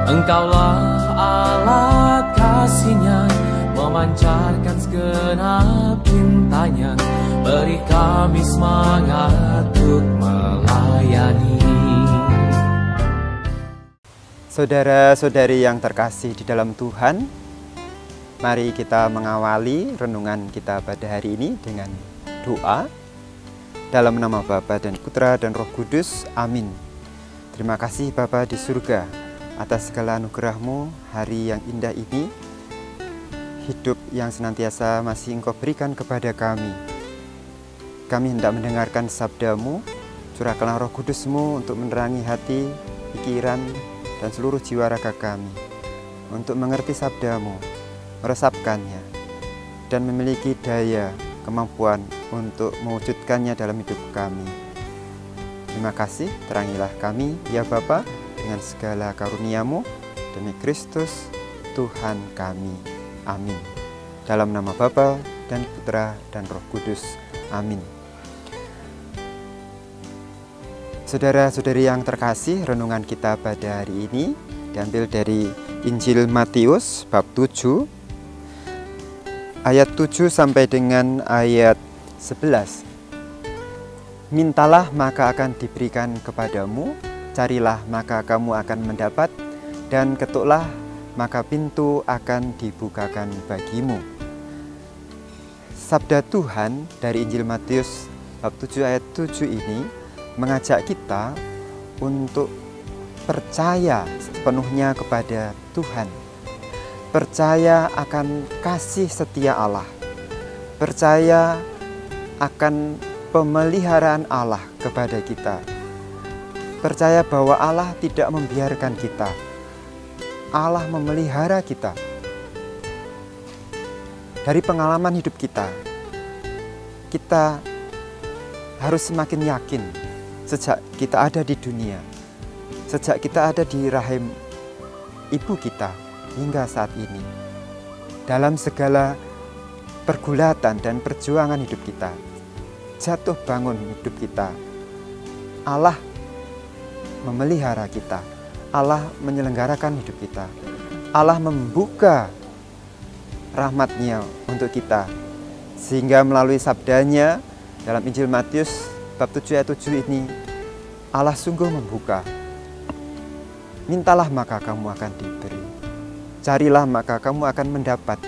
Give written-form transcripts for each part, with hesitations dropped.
Engkaulah Allah kasih-Nya, memancarkan segenap cintanya, beri kami semangat untuk melayani. Saudara-saudari yang terkasih di dalam Tuhan, mari kita mengawali renungan kita pada hari ini dengan doa. Dalam nama Bapa dan Putra dan Roh Kudus, amin. Terima kasih Bapa di surga atas segala anugerah-Mu hari yang indah ini, hidup yang senantiasa masih Engkau berikan kepada kami. Kami hendak mendengarkan sabda-Mu, curahkanlah Roh Kudus-Mu untuk menerangi hati, pikiran, dan seluruh jiwa raga kami, untuk mengerti sabda-Mu, meresapkannya, dan memiliki daya, kemampuan untuk mewujudkannya dalam hidup kami. Terima kasih, terangilah kami, ya Bapa, dengan segala karunia-Mu, demi Kristus, Tuhan kami. Amin. Dalam nama Bapa dan Putra dan Roh Kudus. Amin. Saudara-saudari yang terkasih, renungan kita pada hari ini diambil dari Injil Matius bab 7 ayat 7 sampai dengan ayat 11. Mintalah maka akan diberikan kepadamu, carilah maka kamu akan mendapat, dan ketuklah maka pintu akan dibukakan bagimu. Sabda Tuhan dari Injil Matius bab 7 ayat 7 ini mengajak kita untuk percaya sepenuhnya kepada Tuhan, percaya akan kasih setia Allah, percaya akan pemeliharaan Allah kepada kita, percaya bahwa Allah tidak membiarkan kita, Allah memelihara kita. Dari pengalaman hidup kita harus semakin yakin sejak kita ada di dunia, sejak kita ada di rahim ibu kita hingga saat ini, dalam segala pergulatan dan perjuangan hidup kita, jatuh bangun hidup kita, Allah memelihara kita, Allah menyelenggarakan hidup kita, Allah membuka rahmat-Nya untuk kita, sehingga melalui sabdanya dalam Injil Matius bab 7 ayat 7 ini, Allah sungguh membuka. Mintalah maka kamu akan diberi, carilah maka kamu akan mendapat,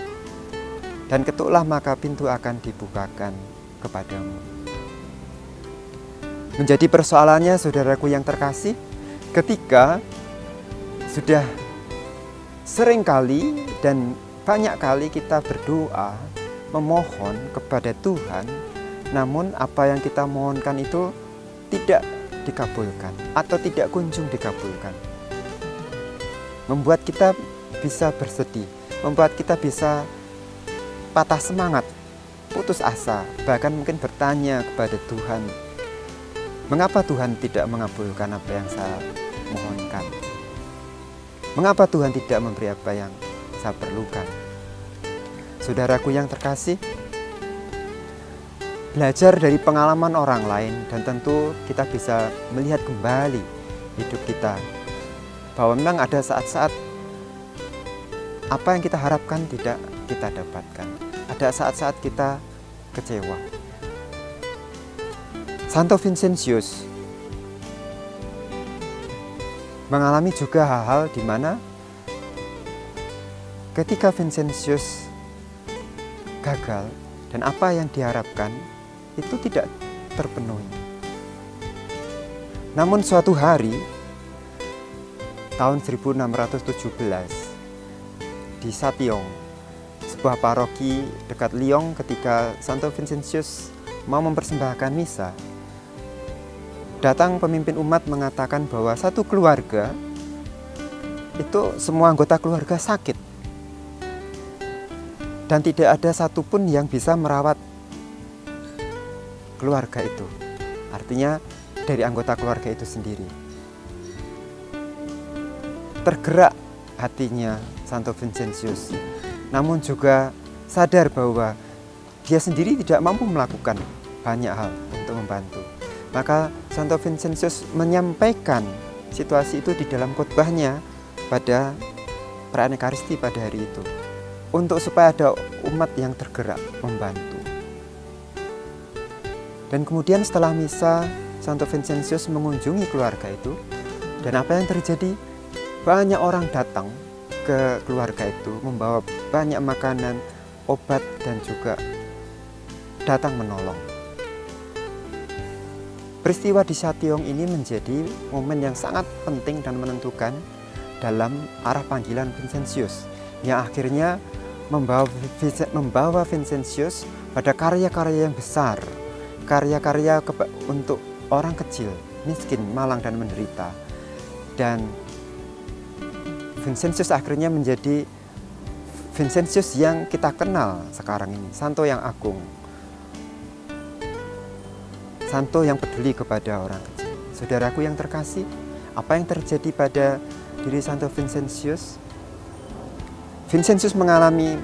dan ketuklah maka pintu akan dibukakan kepadamu. Menjadi persoalannya, saudaraku yang terkasih, ketika sudah sering kali dan banyak kali kita berdoa, memohon kepada Tuhan, namun apa yang kita mohonkan itu tidak dikabulkan atau tidak kunjung dikabulkan. Membuat kita bisa bersedih, membuat kita bisa patah semangat, putus asa, bahkan mungkin bertanya kepada Tuhan, mengapa Tuhan tidak mengabulkan apa yang saya mohonkan? Mengapa Tuhan tidak memberi apa yang saya perlukan? Saudaraku yang terkasih, belajar dari pengalaman orang lain, dan tentu kita bisa melihat kembali hidup kita, bahwa memang ada saat-saat apa yang kita harapkan tidak kita dapatkan, ada saat-saat kita kecewa. Santo Vincentius mengalami juga hal-hal di mana ketika Vincentius gagal dan apa yang diharapkan itu tidak terpenuhi. Namun suatu hari tahun 1617 di Sationg, sebuah paroki dekat Lyon, ketika Santo Vincentius mau mempersembahkan misa, datang pemimpin umat mengatakan bahwa satu keluarga itu semua anggota keluarga sakit dan tidak ada satupun yang bisa merawat keluarga itu, artinya dari anggota keluarga itu sendiri. Tergerak hatinya Santo Vincentius, namun juga sadar bahwa dia sendiri tidak mampu melakukan banyak hal untuk membantu. Maka Santo Vincentius menyampaikan situasi itu di dalam khotbahnya pada perayaan Ekaristi pada hari itu, untuk supaya ada umat yang tergerak membantu. Dan kemudian setelah misa, Santo Vincentius mengunjungi keluarga itu, dan apa yang terjadi? Banyak orang datang ke keluarga itu membawa banyak makanan, obat, dan juga datang menolong. Peristiwa di Sationg ini menjadi momen yang sangat penting dan menentukan dalam arah panggilan Vincentius, yang akhirnya membawa Vincentius pada karya-karya yang besar, karya-karya untuk orang kecil, miskin, malang, dan menderita. Dan Vincentius akhirnya menjadi Vincentius yang kita kenal sekarang ini, santo yang agung, santo yang peduli kepada orang kecil. Saudaraku yang terkasih, apa yang terjadi pada diri Santo Vincentius? Vincentius mengalami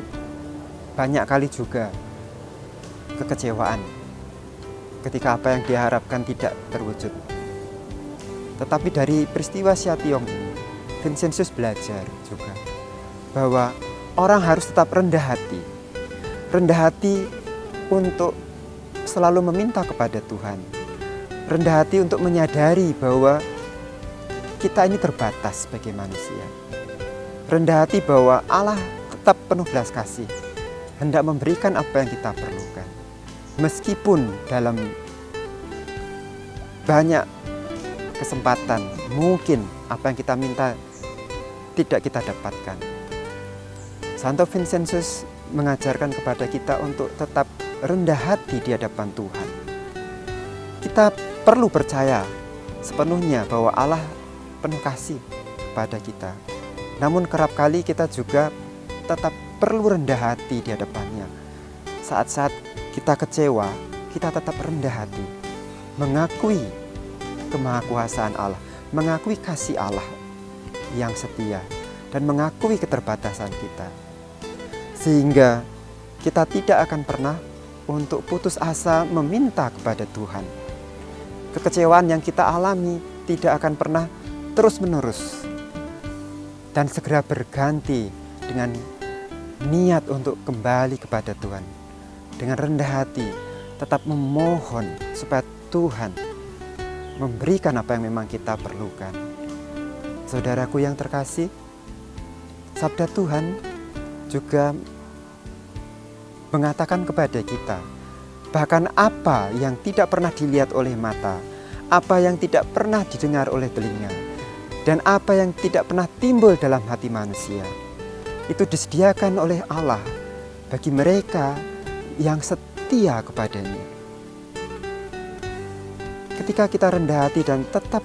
banyak kali juga kekecewaan ketika apa yang diharapkan tidak terwujud. Tetapi dari peristiwa Sationg ini, Vincentius belajar juga bahwa orang harus tetap rendah hati. Rendah hati untuk selalu meminta kepada Tuhan. Rendah hati untuk menyadari bahwa kita ini terbatas sebagai manusia. Rendah hati bahwa Allah tetap penuh belas kasih, hendak memberikan apa yang kita perlukan. Meskipun dalam banyak kesempatan mungkin apa yang kita minta tidak kita dapatkan. Santo Vincentius mengajarkan kepada kita untuk tetap rendah hati di hadapan Tuhan. Kita perlu percaya sepenuhnya bahwa Allah penuh kasih kepada kita. Namun kerap kali kita juga tetap perlu rendah hati di hadapannya. Saat-saat kita kecewa, kita tetap rendah hati, mengakui kemahakuasaan Allah, mengakui kasih Allah yang setia, dan mengakui keterbatasan kita. Sehingga kita tidak akan pernah untuk putus asa meminta kepada Tuhan. Kekecewaan yang kita alami tidak akan pernah terus-menerus, dan segera berganti dengan niat untuk kembali kepada Tuhan. Dengan rendah hati, tetap memohon supaya Tuhan memberikan apa yang memang kita perlukan. Saudaraku yang terkasih, sabda Tuhan juga mengatakan kepada kita, bahkan apa yang tidak pernah dilihat oleh mata, apa yang tidak pernah didengar oleh telinga, dan apa yang tidak pernah timbul dalam hati manusia, itu disediakan oleh Allah bagi mereka yang setia kepadanya. Ketika kita rendah hati dan tetap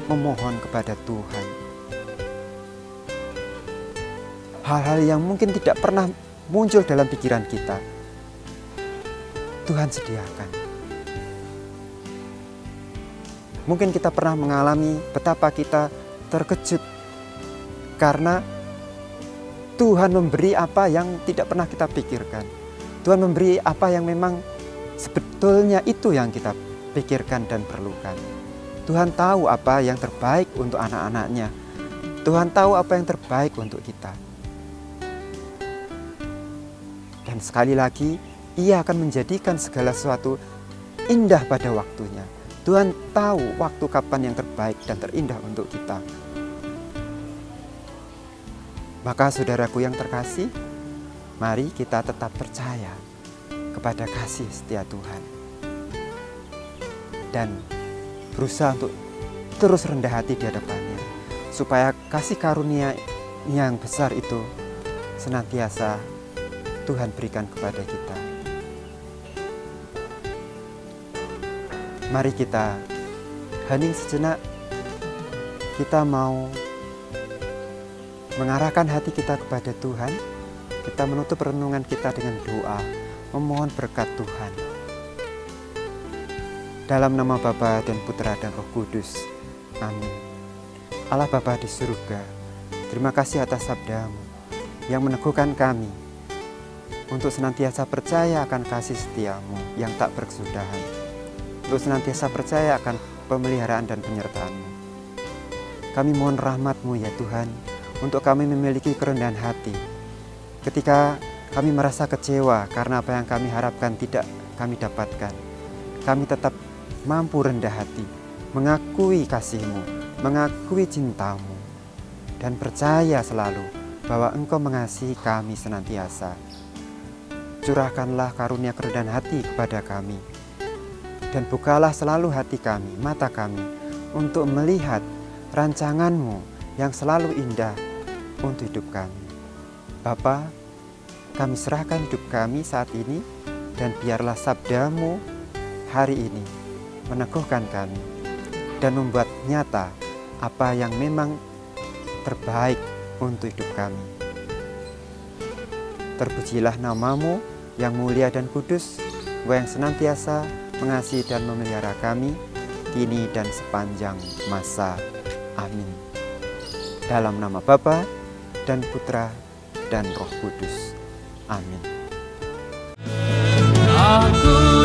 memohon kepada Tuhan, hal-hal yang mungkin tidak pernah muncul dalam pikiran kita, Tuhan sediakan. Mungkin kita pernah mengalami betapa kita terkejut karena Tuhan memberi apa yang tidak pernah kita pikirkan. Tuhan memberi apa yang memang sebetulnya itu yang kita pikirkan dan perlukan. Tuhan tahu apa yang terbaik untuk anak-anaknya. Tuhan tahu apa yang terbaik untuk kita. Dan sekali lagi, Ia akan menjadikan segala sesuatu indah pada waktunya. Tuhan tahu waktu kapan yang terbaik dan terindah untuk kita. Maka saudaraku yang terkasih, mari kita tetap percaya kepada kasih setia Tuhan. Dan berusaha untuk terus rendah hati di hadapannya. Supaya kasih karunia yang besar itu senantiasa Tuhan berikan kepada kita. Mari kita hening sejenak. Kita mau mengarahkan hati kita kepada Tuhan. Kita menutup renungan kita dengan doa, memohon berkat Tuhan. Dalam nama Bapa dan Putra dan Roh Kudus. Amin. Allah Bapa di surga, terima kasih atas sabda-Mu yang meneguhkan kami untuk senantiasa percaya akan kasih setia-Mu yang tak berkesudahan, untuk senantiasa percaya akan pemeliharaan dan penyertaan-Mu. Kami mohon rahmat-Mu ya Tuhan, untuk kami memiliki kerendahan hati. Ketika kami merasa kecewa karena apa yang kami harapkan tidak kami dapatkan, kami tetap mampu rendah hati, mengakui kasih-Mu, mengakui cinta-Mu, dan percaya selalu bahwa Engkau mengasihi kami senantiasa. Curahkanlah karunia kerendahan hati kepada kami, dan bukalah selalu hati kami, mata kami, untuk melihat rancangan-Mu yang selalu indah untuk hidup kami. Bapa, kami serahkan hidup kami saat ini, dan biarlah sabda-Mu hari ini meneguhkan kami dan membuat nyata apa yang memang terbaik untuk hidup kami. Terpujilah nama-Mu yang mulia dan kudus, Engkau yang senantiasa mengasihi dan memelihara kami, kini dan sepanjang masa. Amin. Dalam nama Bapa dan Putra dan Roh Kudus. Amin. Aku